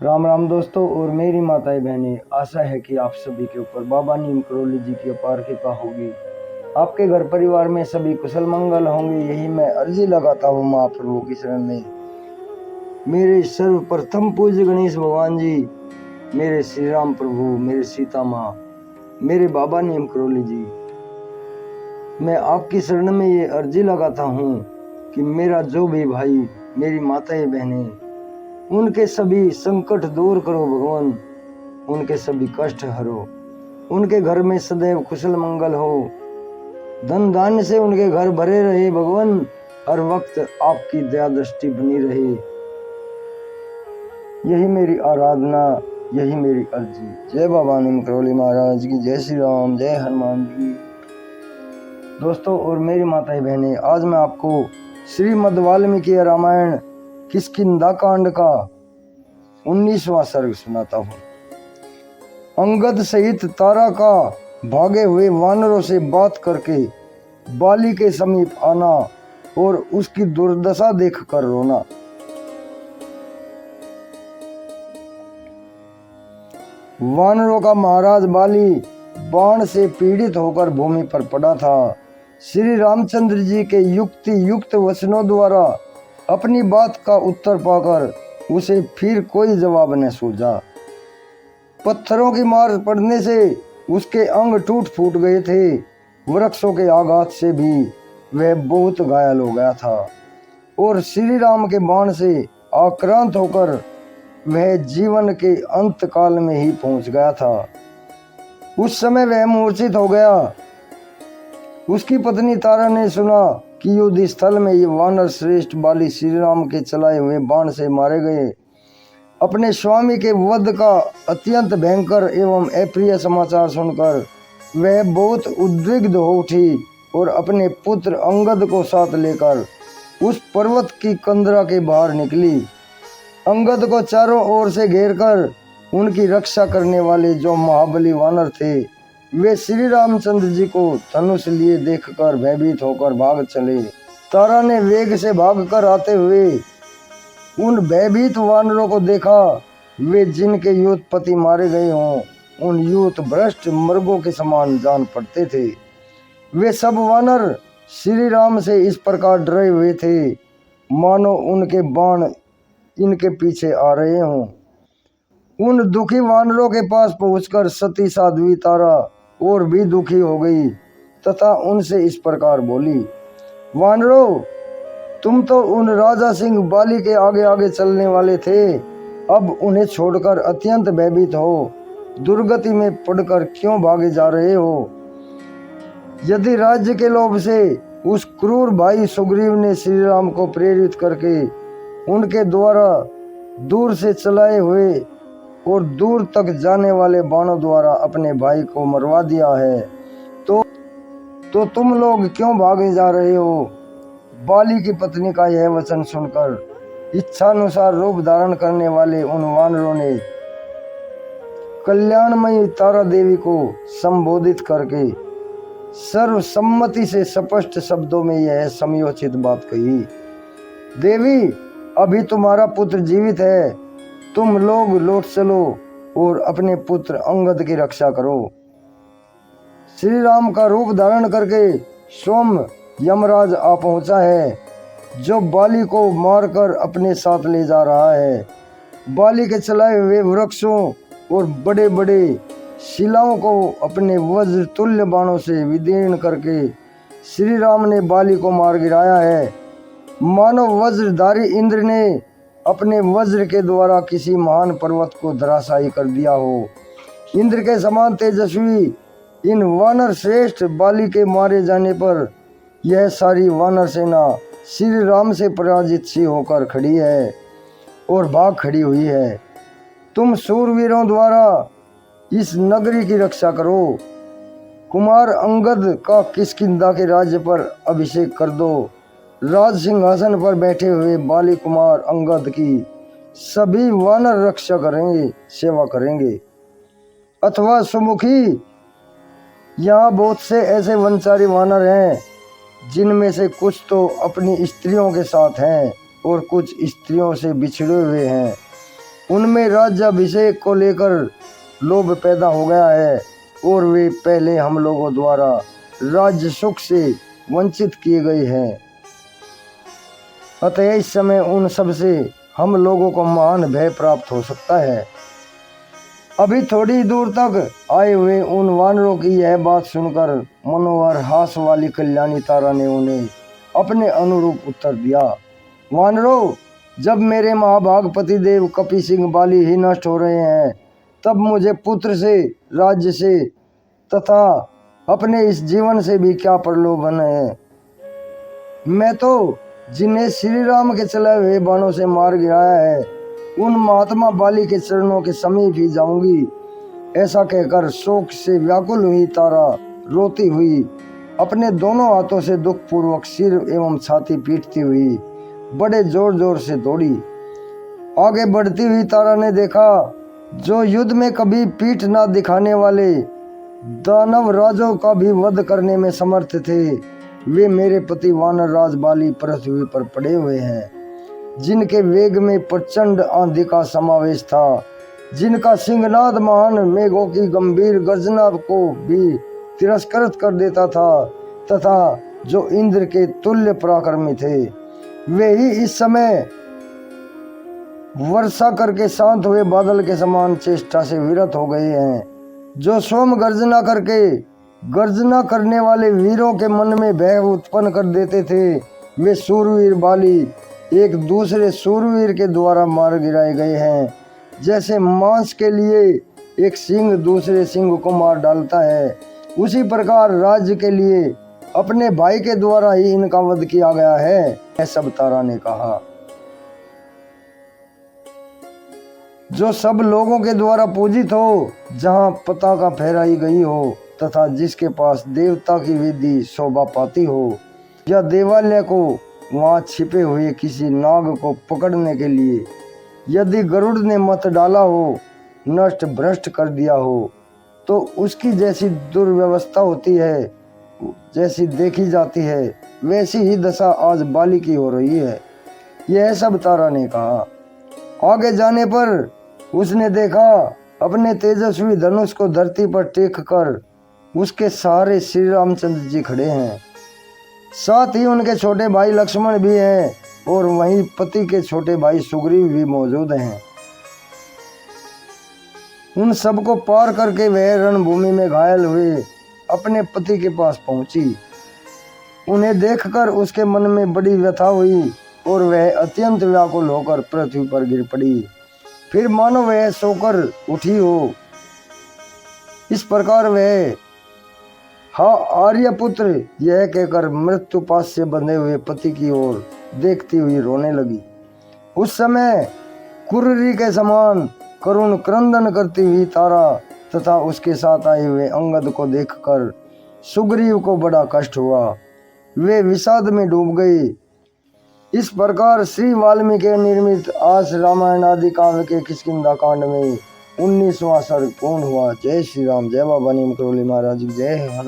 राम राम दोस्तों और मेरी माताएं बहनें, आशा है कि आप सभी के ऊपर बाबा नीम करोली जी की अपार कृपा होगी। आपके घर परिवार में सभी कुशल मंगल होंगे, यही मैं अर्जी लगाता हूँ महाप्रभु की शरण में। मेरे सर्वप्रथम पूज्य गणेश भगवान जी, मेरे श्री राम प्रभु, मेरे सीता माँ, मेरे बाबा नीम करोली जी, मैं आपकी शरण में ये अर्जी लगाता हूँ कि मेरा जो भी भाई, मेरी माताएं बहनें, उनके सभी संकट दूर करो भगवान, उनके सभी कष्ट हरो, उनके घर में सदैव कुशल मंगल हो, धन धान्य से उनके घर भरे रहे भगवान, हर वक्त आपकी दया दृष्टि बनी रहे। यही मेरी आराधना, यही मेरी अर्जी। जय बाबा नीम करोली महाराज की, जय श्री राम, जय हनुमान जी। दोस्तों और मेरी माताएं बहनें, आज मैं आपको श्रीमद् वाल्मीकि रामायण किष्किंधा कांड का 19वां सर्ग सुनाता हूँ। अंगद सहित तारा का भागे हुए वानरों से बात करके बाली के समीप आना और उसकी दुर्दशा देखकर रोना। वानरों का महाराज बाली बाण से पीड़ित होकर भूमि पर पड़ा था। श्री रामचंद्र जी के युक्ति युक्त वचनों द्वारा अपनी बात का उत्तर पाकर उसे फिर कोई जवाब न सूझा। पत्थरों की मार पड़ने से उसके अंग टूट फूट गए थे। वृक्षों के आघात से भी वह बहुत घायल हो गया था और श्री राम के बाण से आक्रांत होकर वह जीवन के अंत काल में ही पहुंच गया था। उस समय वह मूर्छित हो गया। उसकी पत्नी तारा ने सुना कि युद्ध स्थल में ये वानर श्रेष्ठ बाली श्री राम के चलाए हुए बाण से मारे गए। अपने स्वामी के वध का अत्यंत भयंकर एवं अप्रिय समाचार सुनकर वह बहुत उद्विग्न हो उठी और अपने पुत्र अंगद को साथ लेकर उस पर्वत की कंदरा के बाहर निकली। अंगद को चारों ओर से घेरकर उनकी रक्षा करने वाले जो महाबली वानर थे, वे श्री रामचंद्र जी को धनुष लिए देखकर भयभीत होकर भाग चले। तारा ने वेग से भागकर आते हुए उन भयभीत वानरों को देखा। वे जिनके यूथपति मारे गए हों, उन यूथ भ्रष्ट मृगों के समान जान पड़ते थे। वे सब वानर श्री राम से इस प्रकार डरे हुए थे, मानो उनके बाण इनके पीछे आ रहे हों। उन दुखी वानरों के पास पहुंचकर सती साध्वी तारा और भी दुखी हो गई तथा उनसे इस प्रकार बोली, वानरों, तुम तो उन राजा सिंह बाली के आगे आगे चलने वाले थे, अब उन्हें छोड़कर अत्यंत भयभीत हो दुर्गति में पड़कर क्यों भागे जा रहे हो? यदि राज्य के लोभ से उस क्रूर भाई सुग्रीव ने श्री राम को प्रेरित करके उनके द्वारा दूर से चलाए हुए और दूर तक जाने वाले बाणों द्वारा अपने भाई को मरवा दिया है, तो तुम लोग क्यों भागे जा रहे हो? बाली की पत्नी का यह वचन सुनकर इच्छानुसार रूप धारण करने वाले उन वानरों ने कल्याणमयी तारा देवी को संबोधित करके सर्वसम्मति से स्पष्ट शब्दों में यह समयोचित बात कही, देवी, अभी तुम्हारा पुत्र जीवित है, तुम लोग लौट चलो और अपने पुत्र अंगद की रक्षा करो। श्री राम का रूप धारण करके स्वयं यमराज आ पहुंचा है, जो बाली को मारकर अपने साथ ले जा रहा है। बाली के चलाए हुए वृक्षों और बड़े बड़े शिलाओं को अपने वज्र तुल्य बाणों से विदीर्ण करके श्री राम ने बाली को मार गिराया है, मानो वज्रधारी इंद्र ने अपने वज्र के द्वारा किसी महान पर्वत को धराशायी कर दिया हो। इंद्र के समान तेजस्वी इन वानर श्रेष्ठ बाली के मारे जाने पर यह सारी वानर सेना श्री राम से पराजित सी होकर खड़ी है और भाग खड़ी हुई है। तुम शूरवीरों द्वारा इस नगरी की रक्षा करो। कुमार अंगद का किष्किंधा के राज्य पर अभिषेक कर दो। राज सिंहासन पर बैठे हुए बाली कुमार अंगद की सभी वानर रक्षा करेंगे, सेवा करेंगे। अथवा सुमुखी, यहाँ बहुत से ऐसे वनचारी वानर हैं जिनमें से कुछ तो अपनी स्त्रियों के साथ हैं और कुछ स्त्रियों से बिछड़े हुए हैं उनमें राज्याभिषेक को लेकर लोभ पैदा हो गया है और वे पहले हम लोगों द्वारा राज्य सुख से वंचित किए गए हैं। अतः इस समय उन सब से हम लोगों को महान भय प्राप्त हो सकता है। अभी थोड़ी दूर तक आए हुए उन वानरों की यह बात सुनकर मनोहर हास वाली कल्याणी तारा ने उन्हें अपने अनुरूप उत्तर दिया। वानरों, जब मेरे महाभाग पतिदेव कपि सिंह बाली ही नष्ट हो रहे हैं, तब मुझे पुत्र से, राज्य से तथा अपने इस जीवन से भी क्या प्रलोभन है। मैं तो जिन्हें श्री राम के चलाए हुए बाणों से मार गिराया है, उन महात्मा बाली के चरणों के समीप ही जाऊंगी। ऐसा कहकर शोक से व्याकुल हुई तारा रोती हुई अपने दोनों हाथों से दुख पूर्वक सिर एवं छाती पीटती हुई बड़े जोर जोर से दौड़ी। आगे बढ़ती हुई तारा ने देखा, जो युद्ध में कभी पीठ ना दिखाने वाले दानव राजों का भी वध करने में समर्थ थे, वे मेरे पति वानर राज बाली पृथ्वी पर पड़े हुए हैं, जिनके वेग में प्रचंड आंधी का समावेश था, जिनका सिंहनाद महान मेघों की गंभीर गर्जना को भी तिरस्कृत कर देता था तथा जो इंद्र के तुल्य पराक्रमी थे, वे ही इस समय वर्षा करके शांत हुए बादल के समान चेष्टा से विरत हो गए हैं। जो स्वयं गर्जना करने वाले वीरों के मन में भय उत्पन्न कर देते थे, वे सूरवीर बाली एक दूसरे सूरवीर के द्वारा मार गिराए गए हैं। जैसे मांस के लिए एक सिंह दूसरे सिंह को मार डालता है, उसी प्रकार राज्य के लिए अपने भाई के द्वारा ही इनका वध किया गया है। यह सब तारा ने कहा। जो सब लोगों के द्वारा पूजित हो, जहाँ पताका फहराई गई हो तथा जिसके पास देवता की विधि शोभा पाती हो, या देवालय को वहाँ छिपे हुए किसी नाग को पकड़ने के लिए यदि गरुड़ ने मत डाला हो, नष्ट भ्रष्ट कर दिया हो, तो उसकी जैसी दुर्व्यवस्था होती है, जैसी देखी जाती है, वैसी ही दशा आज बाली की हो रही है। यह सब तारा ने कहा। आगे जाने पर उसने देखा, अपने तेजस्वी धनुष को धरती पर टेक कर उसके सहारे श्री रामचंद्र जी खड़े हैं। साथ ही उनके छोटे भाई लक्ष्मण भी हैं और वहीं पति के छोटे भाई सुग्रीव भी मौजूद हैं। उन सबको पार करके वह रणभूमि में घायल हुए अपने पति के पास पहुंची। उन्हें देखकर उसके मन में बड़ी व्यथा हुई और वह अत्यंत व्याकुल होकर पृथ्वी पर गिर पड़ी। फिर मानो वह सोकर उठी हो। इस प्रकार वह हाँ आर्यपुत्र यह कहकर मृत्यु पास से बंधे हुए पति की ओर देखती हुई रोने लगी। उस समय कुर्री के समान करुण क्रंदन करती हुई तारा तथा उसके साथ आए हुए अंगद को देखकर सुग्रीव को बड़ा कष्ट हुआ। वे विषाद में डूब गई। इस प्रकार श्री वाल्मीकि निर्मित आस रामायण आदि काव्य के किष्किंधा कांड में 19वां सर्ग पूर्ण हुआ। जय श्री राम। जय बाबा नीम करोली महाराज की जय।